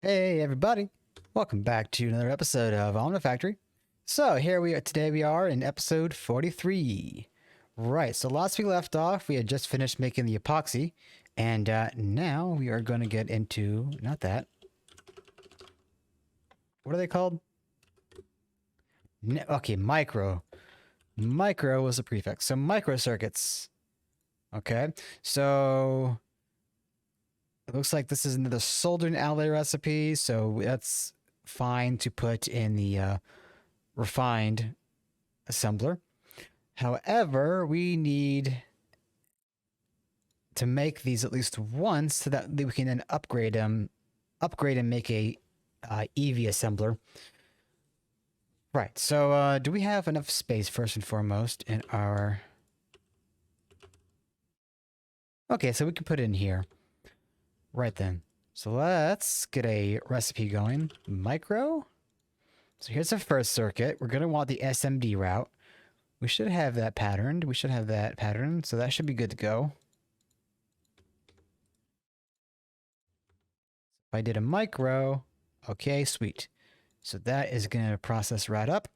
Hey everybody, welcome back to another episode of Omnifactory. So here we are today. We are in episode 43. Right, so last we left off, we had just finished making the epoxy, and now we are going to get into not that. What are they called? Okay, micro. Micro was a prefix. So microcircuits. Okay, so it looks like this is another soldering alloy recipe, so that's fine to put in the refined assembler. However, we need to make these at least once so that we can then upgrade and make a EV assembler. Right, so do we have enough space first and foremost in our... Okay, so we can put it in here. Right then. So let's get a recipe going. Micro. So here's the first circuit. We're going to want the SMD route. We should have that patterned. We should have that patterned. So that should be good to go. If I did a micro, okay, sweet. So that is going to process right up.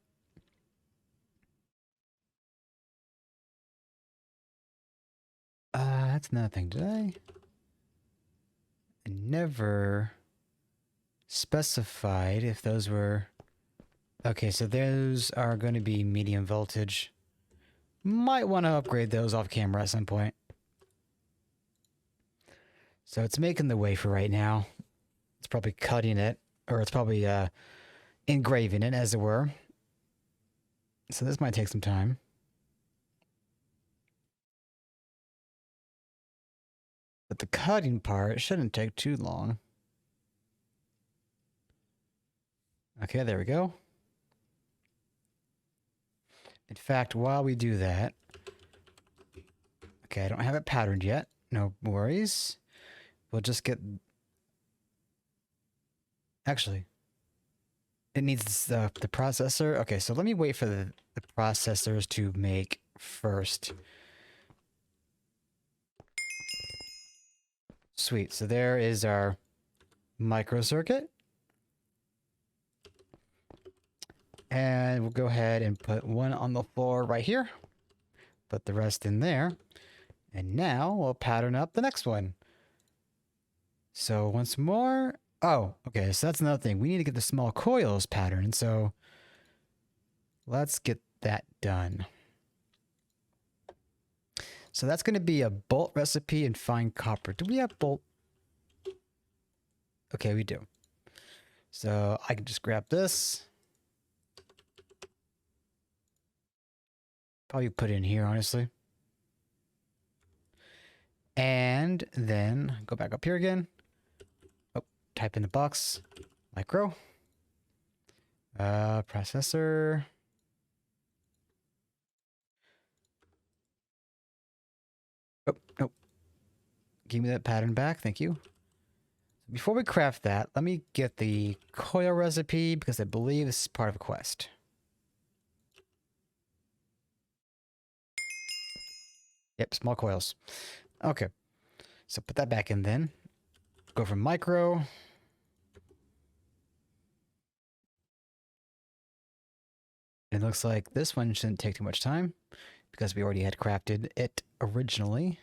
That's another thing. Did I never specified if those were... Okay, so those are going to be medium voltage. Might want to upgrade those off camera at some point. So it's making the wafer right now. It's probably cutting it, or it's probably engraving it, as it were. So this might take some time. But the cutting part shouldn't take too long. Okay, there we go. In fact, while we do that... Okay, I don't have it patterned yet. No worries. We'll just get... Actually, it needs the processor. Okay, so let me wait for the processors to make first. Sweet, so there is our microcircuit. And we'll go ahead and put one on the floor right here. Put the rest in there. And now we'll pattern up the next one. So once more... Oh, okay, so that's another thing. We need to get the small coils patterned, so let's get that done. So that's going to be a bolt recipe and fine copper. Do we have bolt? Okay, we do. So I can just grab this. Probably put it in here, honestly. And then go back up here again. Type in the box, micro, processor. Oh, nope. Give me that pattern back, thank you. Before we craft that, let me get the coil recipe because I believe this is part of a quest. Yep, small coils. Okay, so put that back in then. Go from micro. It looks like this one shouldn't take too much time because we already had crafted it originally.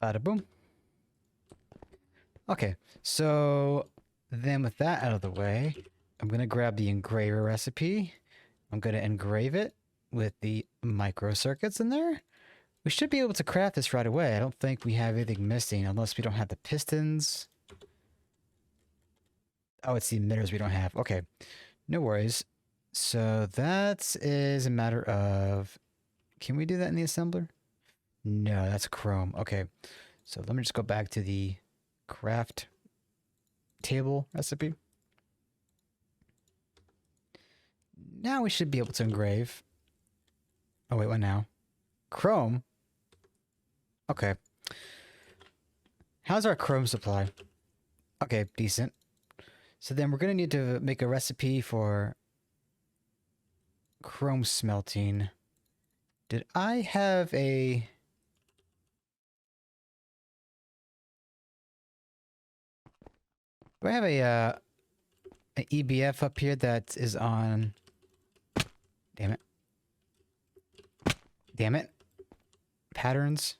Bada boom. Okay, so then with that out of the way, I'm going to grab the engraver recipe. I'm going to engrave it with the microcircuits in there. We should be able to craft this right away. I don't think we have anything missing unless we don't have the pistons. Oh, it's the emitters we don't have. Okay, no worries. So that is a matter of... Can we do that in the assembler? No, that's chrome. Okay, so let me just go back to the craft table recipe. Now we should be able to engrave. Oh, wait, what now? Chrome? Okay. How's our chrome supply? Okay, decent. So then we're going to need to make a recipe for chrome smelting. Did I have a... Do I have a an EBF up here that is on? Damn it. Damn it. Patterns.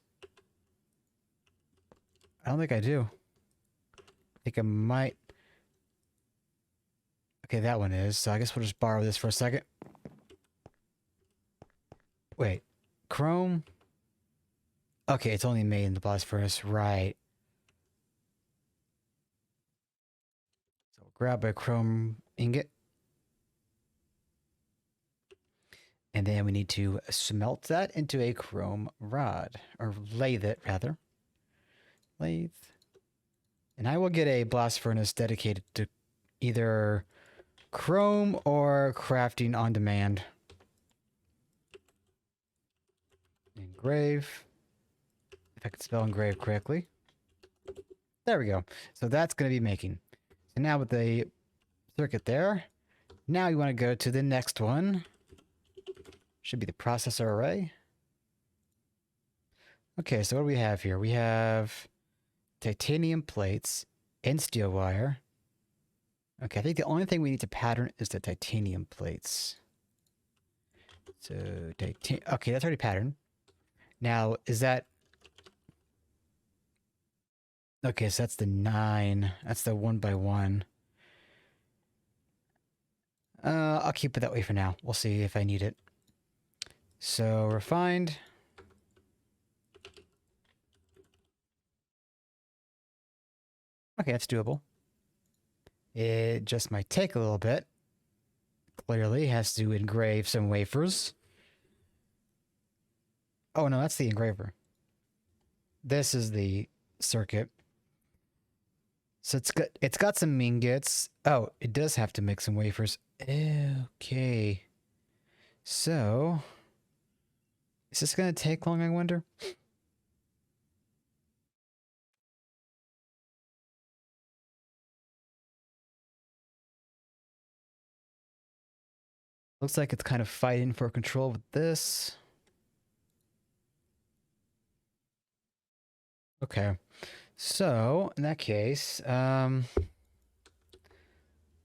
I don't think I do. I think I might. Okay, that one is. So I guess we'll just borrow this for a second. Wait. Chrome? Okay, it's only made in the blast furnace. Right. So we'll grab a chrome ingot. And then we need to smelt that into a chrome rod. Or lathe it, rather. Lathe. And I will get a blast furnace dedicated to either chrome or crafting on demand. Engrave. If I can spell engrave correctly. There we go. So that's going to be making. So now with the circuit there, now you want to go to the next one. Should be the processor array. Okay, so what do we have here? We have titanium plates and steel wire. Okay, I think the only thing we need to pattern is the titanium plates. So, okay, that's already patterned. Now, is that... Okay, so that's the 9. That's the 1x1. I'll keep it that way for now. We'll see if I need it. So, refined. Okay, that's doable. It just might take a little bit. Clearly, has to engrave some wafers. Oh no, that's the engraver. This is the circuit. So it's got some ingots. Oh, it does have to make some wafers. Okay. So, is this gonna take long, I wonder? Looks like it's kind of fighting for control with this. Okay. So, in that case,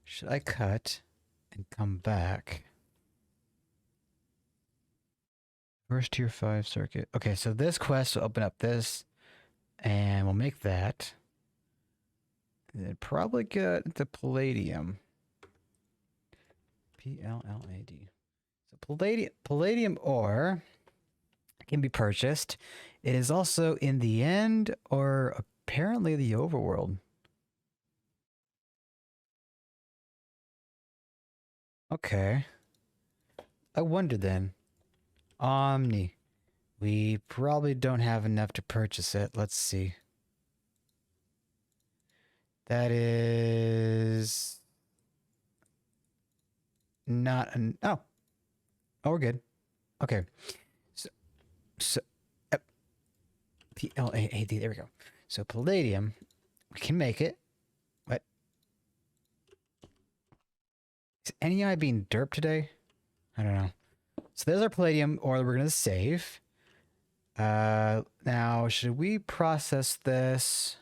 should I cut and come back? First tier 5 circuit. Okay, so this quest will open up this, and we'll make that. And then probably get into Palladium. P-L-L-A-D. So Palladium Ore can be purchased. It is also in the end, or apparently the overworld. Okay. I wonder then. Omni. We probably don't have enough to purchase it. Let's see. That is... not an... Oh. Oh, we're good. Okay. So P-L-A-A-D, there we go. So Palladium, we can make it. What? Is NEI being derped today? I don't know. So there's our Palladium ore that we're going to save. Now, should we process this?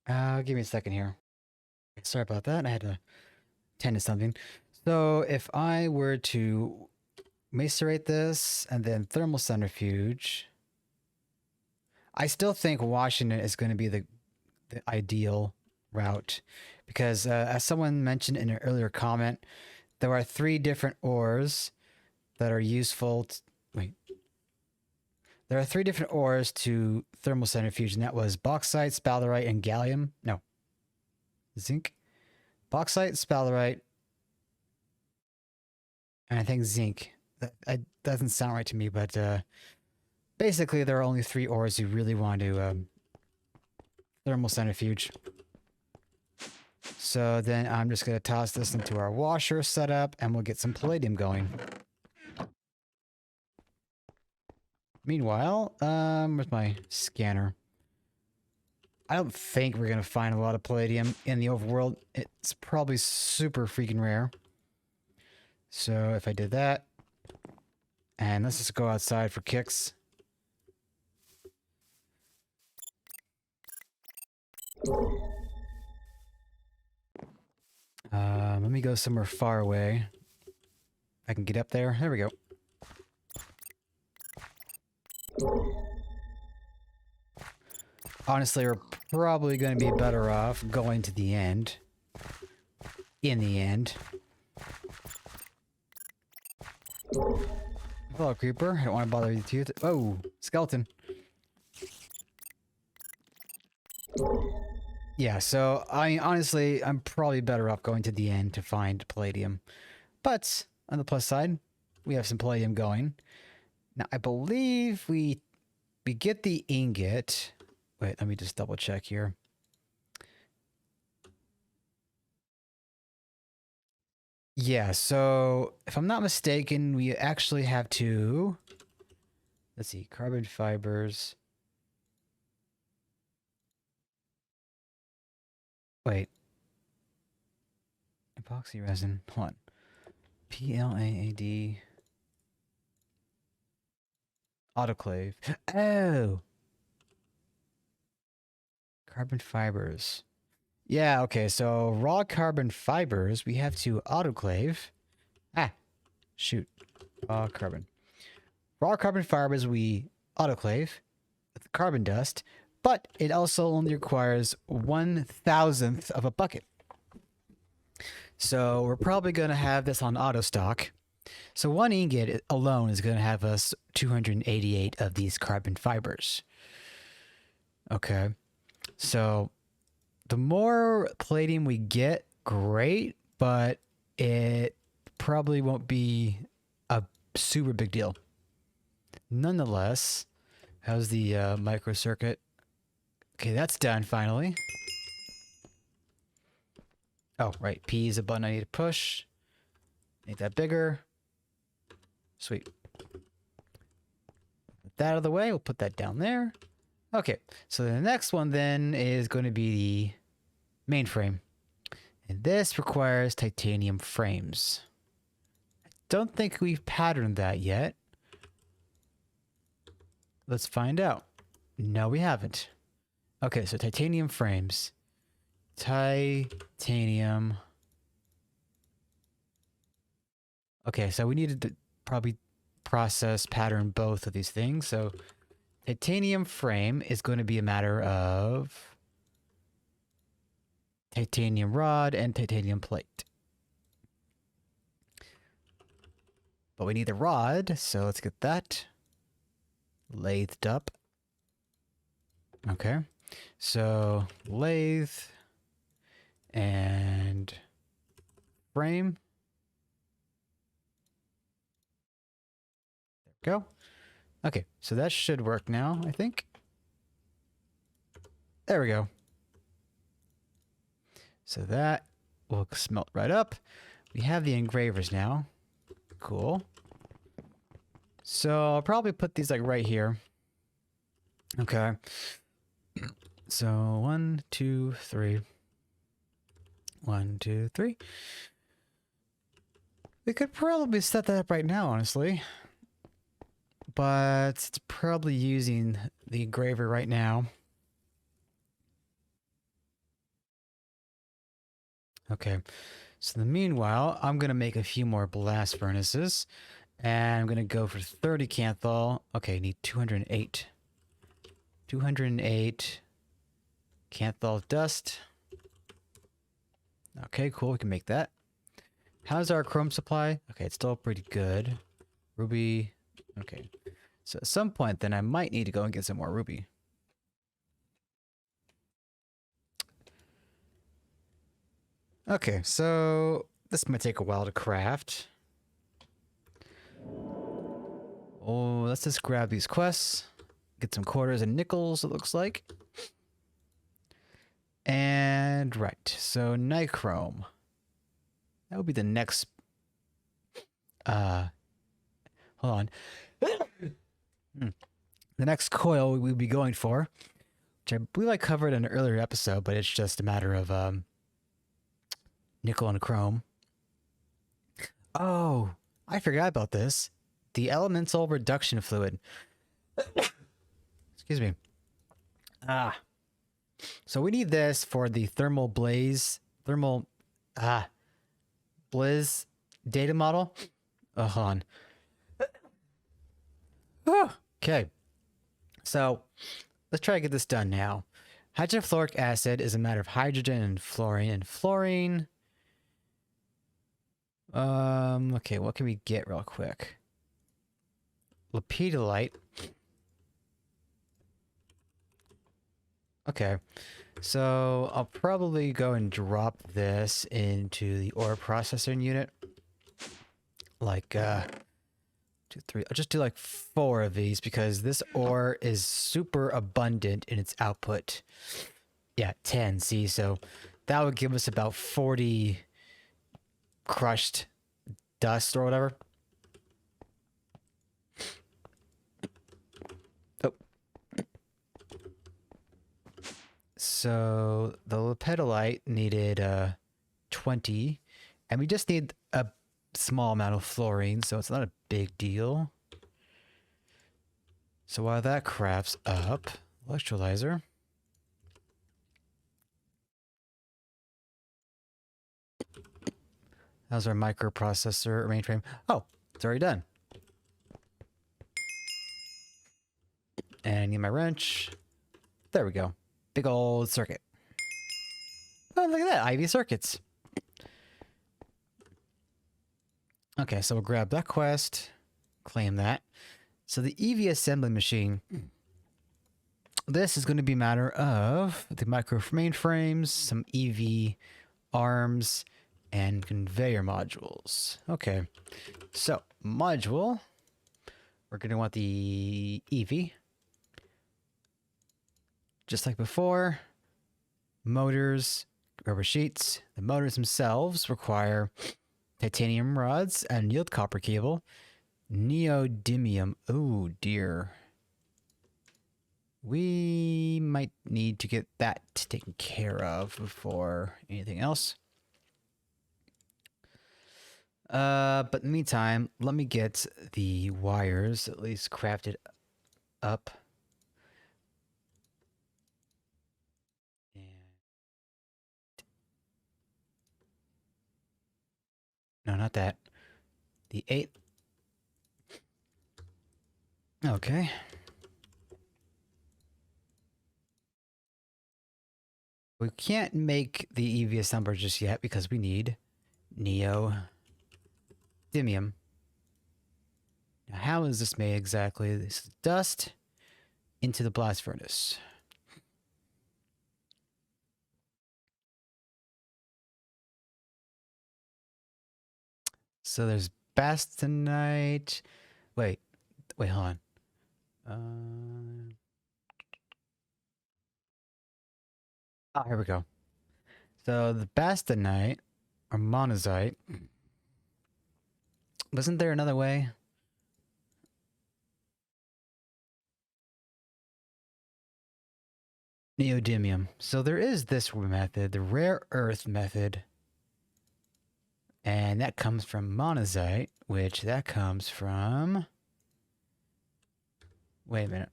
Give me a second here. Sorry about that. I had to tend to something. So if I were to macerate this and then thermal centrifuge, I still think washing it is going to be the ideal route, because as someone mentioned in an earlier comment, there are 3 different ores that are useful. There are 3 different ores to thermal centrifuge, and that was bauxite, sphalerite, and gallium. No. Zinc. Bauxite, sphalerite, and I think zinc. That doesn't sound right to me, but basically there are only 3 ores you really want to thermal centrifuge. So then I'm just going to toss this into our washer setup, and we'll get some palladium going. Meanwhile, where's my scanner? I don't think we're going to find a lot of palladium in the overworld. It's probably super freaking rare. So if I did that, and let's just go outside for kicks. Let me go somewhere far away. I can get up there. There we go. Honestly, we're probably going to be better off going to the end. In the end. Hello, creeper. I don't want to bother you too. Oh, skeleton. Yeah, so honestly, I'm probably better off going to the end to find palladium. But on the plus side, we have some palladium going. Now, I believe we get the ingot. Wait, let me just double check here. Yeah, so if I'm not mistaken, we actually have to... Let's see, carbon fibers. Wait. Epoxy resin. Hold on. PLAAD. Autoclave. Oh! Carbon fibers. Yeah, okay, so raw carbon fibers, we have to autoclave. Ah, shoot. Raw carbon. Raw carbon fibers, we autoclave with carbon dust, but it also only requires 1/1000th of a bucket. So we're probably going to have this on auto stock. So one ingot alone is going to have us 288 of these carbon fibers. Okay. So the more palladium we get, great, but it probably won't be a super big deal. Nonetheless, how's the microcircuit? Okay, that's done finally. Oh, right. P is a button I need to push. Make that bigger. Sweet. Put that out of the way. We'll put that down there. Okay, so the next one then is going to be the mainframe. And this requires titanium frames. I don't think we've patterned that yet. Let's find out. No, we haven't. Okay, so titanium frames. Titanium. Okay, so we needed to probably process pattern both of these things. So titanium frame is going to be a matter of titanium rod and titanium plate. But we need the rod, so let's get that lathed up. Okay, so lathe and frame. There we go. Okay, so that should work now, I think. There we go. So that will smelt right up. We have the engravers now. Cool. So I'll probably put these like right here. Okay. So 1, 2, 3. 1, 2, 3. We could probably set that up right now, honestly. But it's probably using the engraver right now. Okay. So in the meanwhile, I'm going to make a few more blast furnaces. And I'm going to go for 30 canthal. Okay, need 208. 208 canthal dust. Okay, cool. We can make that. How's our chrome supply? Okay, it's still pretty good. Ruby. Okay. So at some point, then I might need to go and get some more ruby. Okay, so this might take a while to craft. Oh, let's just grab these quests. Get some quarters and nickels, it looks like. And right, so nichrome. That would be the next... hold on. The next coil we would be going for, which I believe I covered in an earlier episode, but it's just a matter of nickel and chrome. Oh, I forgot about this. The elemental reduction fluid. Excuse me. So we need this for the Blizz data model. Hold on. Okay. So let's try to get this done now. Hydrofluoric acid is a matter of hydrogen and fluorine. Okay, what can we get real quick? Lepidolite. Okay, so I'll probably go and drop this into the ore processing unit. Like, 2, 3, I'll just do like 4 of these because this ore is super abundant in its output. Yeah, 10, see, so that would give us about 40 crushed dust or whatever. Oh. So the lepidolite needed 20, and we just need a small amount of fluorine, so it's not a big deal. So while that crafts up, electrolyzer. How's our microprocessor mainframe? Oh, it's already done. And I need my wrench. There we go. Big old circuit. Oh, look at that. IV circuits. Okay, so we'll grab that quest. Claim that. So the EV assembly machine. This is going to be a matter of the micro mainframes, some EV arms, and conveyor modules. Okay, so module, we're going to want the EV. Just like before, motors, rubber sheets. The motors themselves require titanium rods and yield copper cable. Neodymium, oh dear. We might need to get that taken care of before anything else. But in the meantime, let me get the wires at least crafted up. And no, not that. The 8. Okay. We can't make the EV assembler just yet because we need neodymium. Now, how is this made exactly? This is dust into the blast furnace. So there's bastonite. Wait, hold on. Oh, here we go. So the bastonite or monazite. Wasn't there another way? Neodymium. So there is this method, the rare earth method. And that comes from monazite, which that comes from... Wait a minute.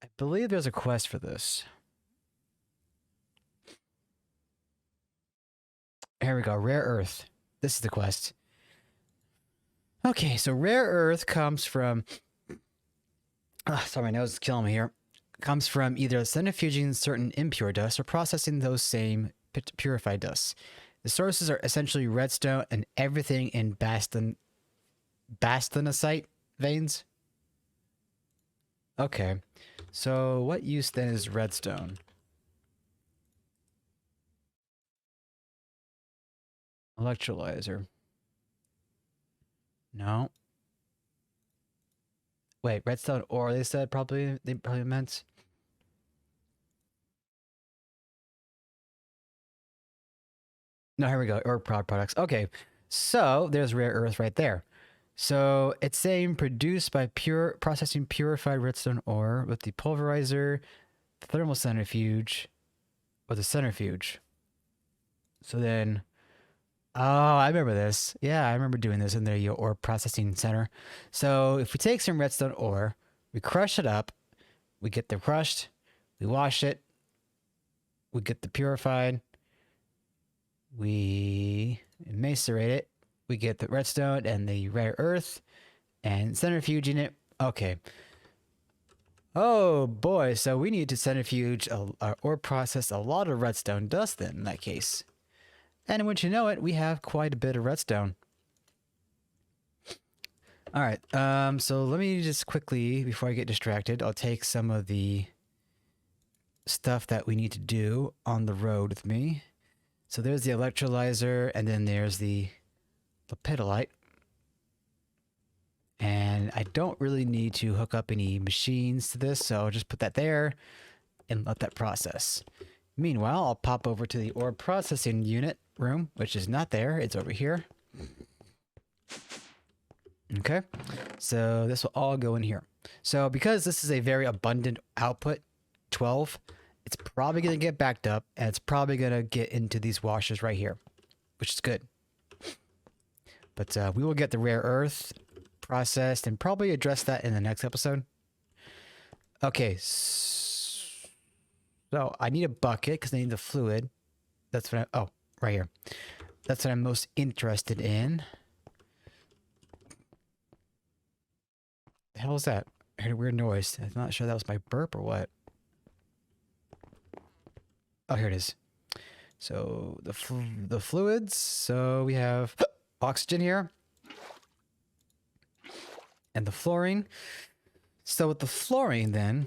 I believe there's a quest for this. Here we go, rare earth. This is the quest. Okay, so rare earth comes from... sorry, my nose is killing me here. Comes from either centrifuging certain impure dust or processing those same purified dusts. The sources are essentially redstone and everything in bastonosite veins. Okay, so what use then is redstone? Electrolyzer. No. Wait, redstone ore, they said they probably meant. No, here we go. Ore products. Okay, so there's rare earth right there. So it's saying produced by processing purified redstone ore with the pulverizer, the thermal centrifuge, or the centrifuge. So then, oh, I remember this. Yeah, I remember doing this in the ore processing center. So if we take some redstone ore, we crush it up, we get the crushed, We wash it. We get the purified. We macerate it. We get the redstone and the rare earth. And centrifuging it. Okay. Oh boy, so we need to centrifuge or process a lot of redstone dust then in that case. And once you know it, we have quite a bit of redstone. Alright, so let me just quickly, before I get distracted, I'll take some of the stuff that we need to do on the road with me. So there's the electrolyzer, and then there's the lepidolite. And I don't really need to hook up any machines to this, so I'll just put that there and let that process. Meanwhile, I'll pop over to the ore processing unit room, which is not there. It's over here. Okay, so this will all go in here. So because this is a very abundant output, 12, it's probably going to get backed up, and it's probably going to get into these washers right here, which is good. But we will get the rare earth processed and probably address that in the next episode. Okay, so I need a bucket because I need the fluid. That's what oh, right here. That's what I'm most interested in. The hell is that? I heard a weird noise. I'm not sure that was my burp or what. Oh, here it is. So the fluids. So we have oxygen here. And the fluorine. So with the fluorine then,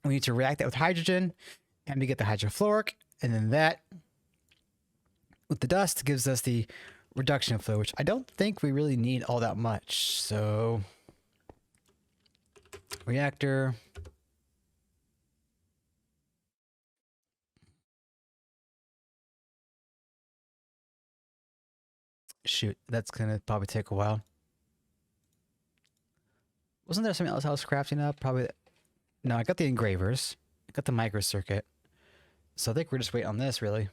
we need to react that with hydrogen, and we get the hydrofluoric, and then that with the dust gives us the reduction fluid, which I don't think we really need all that much. So reactor. Shoot, that's gonna probably take a while. Wasn't there something else I was crafting up? Probably. No, I got the engravers. I got the microcircuit. So I think we're just waiting on this, really.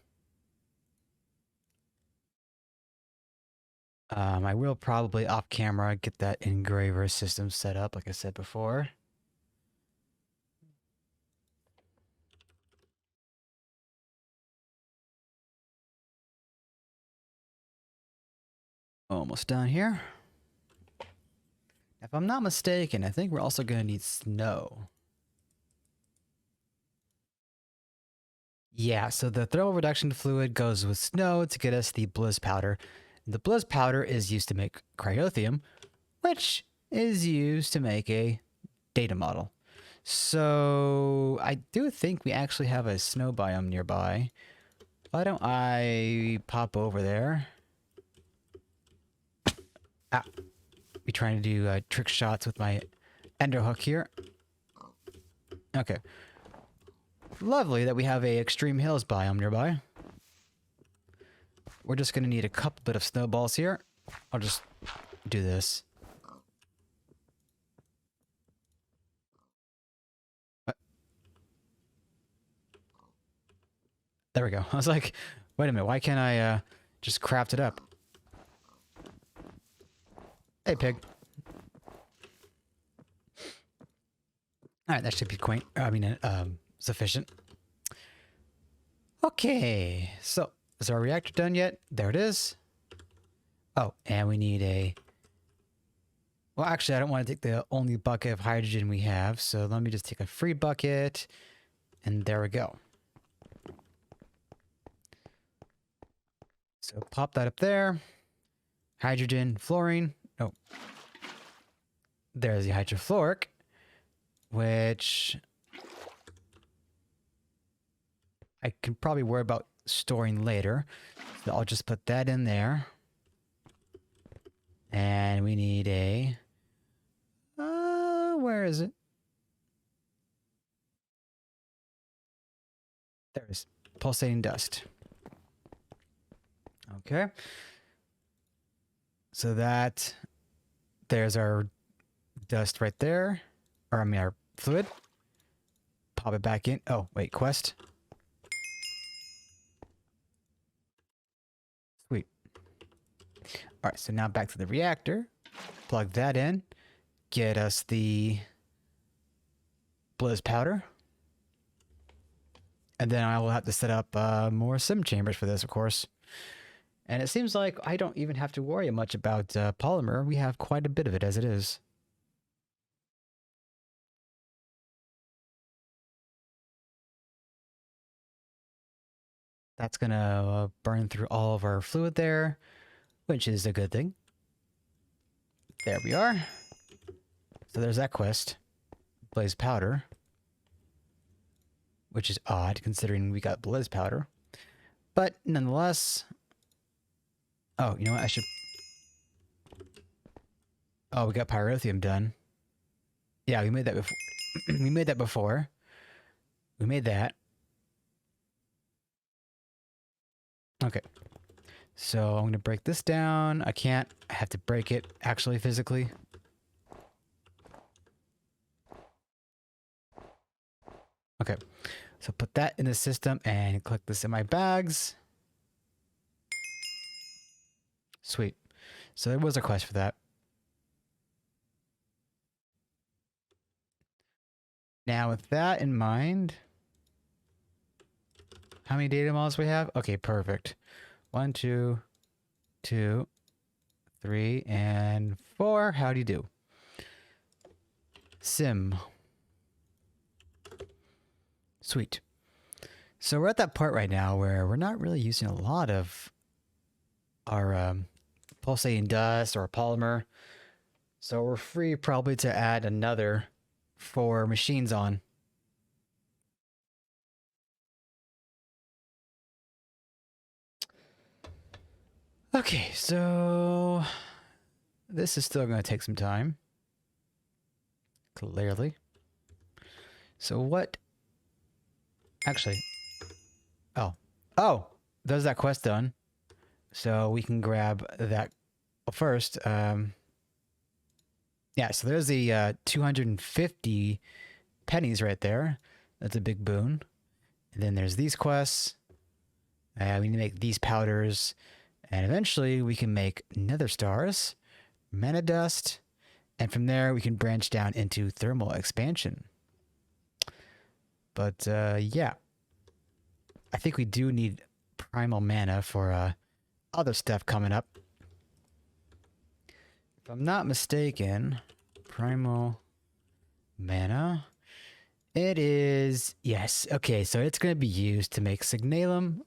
I will probably off camera get that engraver system set up, like I said before. Almost done here. If I'm not mistaken, I think we're also going to need snow. Yeah, so the thermal reduction fluid goes with snow to get us the Blizz Powder. The Blizz Powder is used to make cryothium, which is used to make a data model. So I do think we actually have a snow biome nearby. Why don't I pop over there? Ah, be trying to do trick shots with my ender hook here. Okay. Lovely that we have a extreme hills biome nearby. We're just going to need a couple bit of snowballs here. I'll just do this. There we go. I was like, wait a minute, why can't I just craft it up? Hey, pig. Alright, that should be quaint. Sufficient. Okay, so is our reactor done yet? There it is. Oh, and we need a... Well, actually, I don't want to take the only bucket of hydrogen we have, so let me just take a free bucket, and there we go. So pop that up there. Hydrogen, fluorine. Oh. There's the hydrofluoric, which I can probably worry about storing later. So I'll just put that in there. And we need a... where is it? There's pulsating dust. Okay. So that... There's our dust right there. Or, I mean, our fluid. Pop it back in. Oh, wait, quest. Sweet. All right, so now back to the reactor. Plug that in. Get us the Blizz Powder. And then I will have to set up more sim chambers for this, of course. And it seems like I don't even have to worry much about polymer. We have quite a bit of it as it is. That's going to burn through all of our fluid there, which is a good thing. There we are. So there's that quest. Blizz Powder. Which is odd, considering we got Blizz Powder. But nonetheless... Oh, you know what? I should... Oh, we got Pyrotheum done. Yeah, we made that before. We made that before. We made that. Okay. So I'm going to break this down. I can't. I have to break it, actually, physically. Okay. So put that in the system and click this in my bags. Sweet. So there was a quest for that. Now with that in mind, how many data models we have? Okay, perfect. 1, 2, 2, 3, and 4. How do you do? Sim. Sweet. So we're at that part right now where we're not really using a lot of our pulsating dust or polymer. So we're free probably to add another 4 machines on. Okay, so this is still going to take some time. Clearly. So what... Actually... Oh! There's that quest done. So we can grab that first. Yeah, so there's the 250 pennies right there. That's a big boon. And then there's these quests. We need to make these powders. And eventually we can make nether stars, mana dust, and from there we can branch down into thermal expansion. But yeah, I think we do need primal mana for other stuff coming up. If I'm not mistaken, primal mana, it is, yes, okay, so it's going to be used to make signalum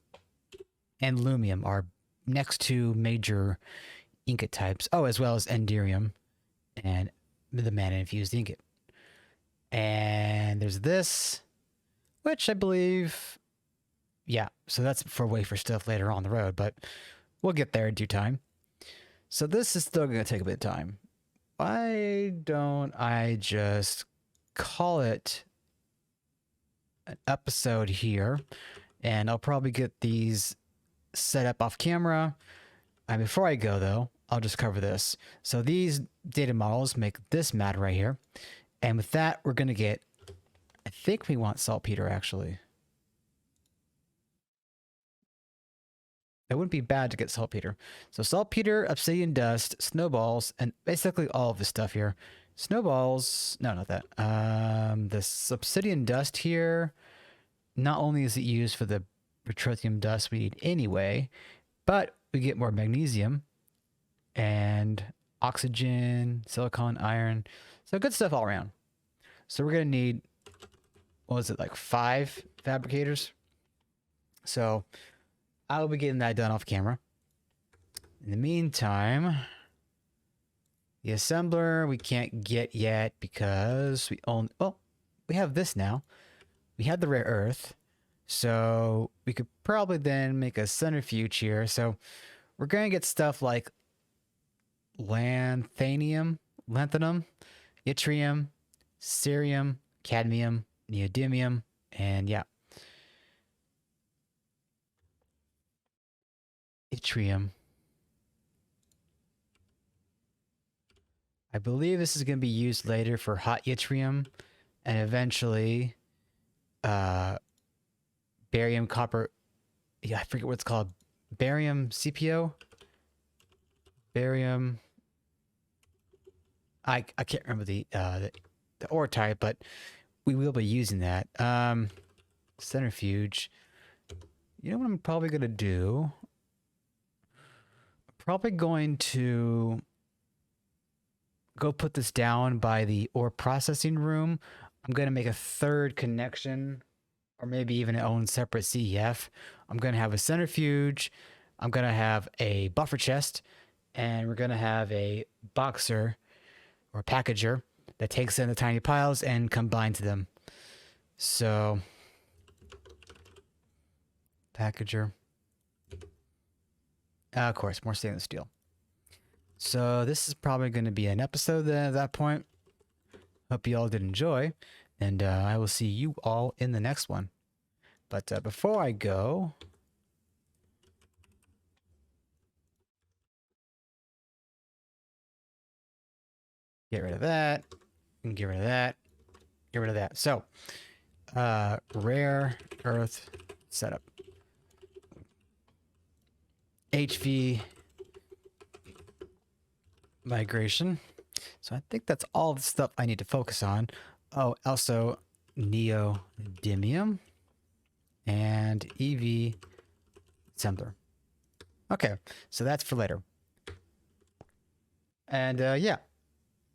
and lumium, our next 2 major ingot types. Oh, as well as enderium and the mana infused ingot. And there's this, which I believe, yeah, so that's for wafer stuff later on the road, but we'll get there in due time. So this is still going to take a bit of time. Why don't I just call it an episode here, and I'll probably get these set up off camera. And before I go though, I'll just cover this. So these data models make this matter right here. And with that, we're going to get, I think we want saltpeter actually. It wouldn't be bad to get saltpeter. So saltpeter, obsidian dust, snowballs, and basically all of this stuff here. Snowballs, no, not that. This obsidian dust here, not only is it used for the petroleum dust we need anyway, but we get more magnesium and oxygen, silicon, iron. So good stuff all around. So we're going to need, what was it, like 5 fabricators? So I'll be getting that done off camera. In the meantime, the assembler we can't get yet because we own, well, we have this now. We had the rare earth. So we could probably then make a centrifuge here. So we're going to get stuff like lanthanum, yttrium, cerium, cadmium, neodymium, and yeah. Yttrium. I believe this is going to be used later for hot yttrium and eventually barium copper. Yeah, I forget what it's called. Barium CPO? Barium. I can't remember the ore type, but we will be using that. Centrifuge. You know what I'm probably going to do? Probably going to go put this down by the ore processing room. I'm going to make a third connection, or maybe even an own separate CEF. I'm going to have a centrifuge. I'm going to have a buffer chest, and we're going to have a boxer or packager that takes in the tiny piles and combines them. So, packager. Of course, more stainless steel. So this is probably going to be an episode then at that point. Hope you all did enjoy, and I will see you all in the next one. But before I go, get rid of that, and get rid of that, get rid of that. So, rare earth setup. HV migration. So I think that's all the stuff I need to focus on. Oh, also neodymium and EV assembler. Okay, so that's for later. And yeah,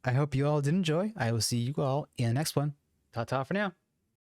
I hope you all did enjoy. I will see you all in the next one. Ta-ta for now.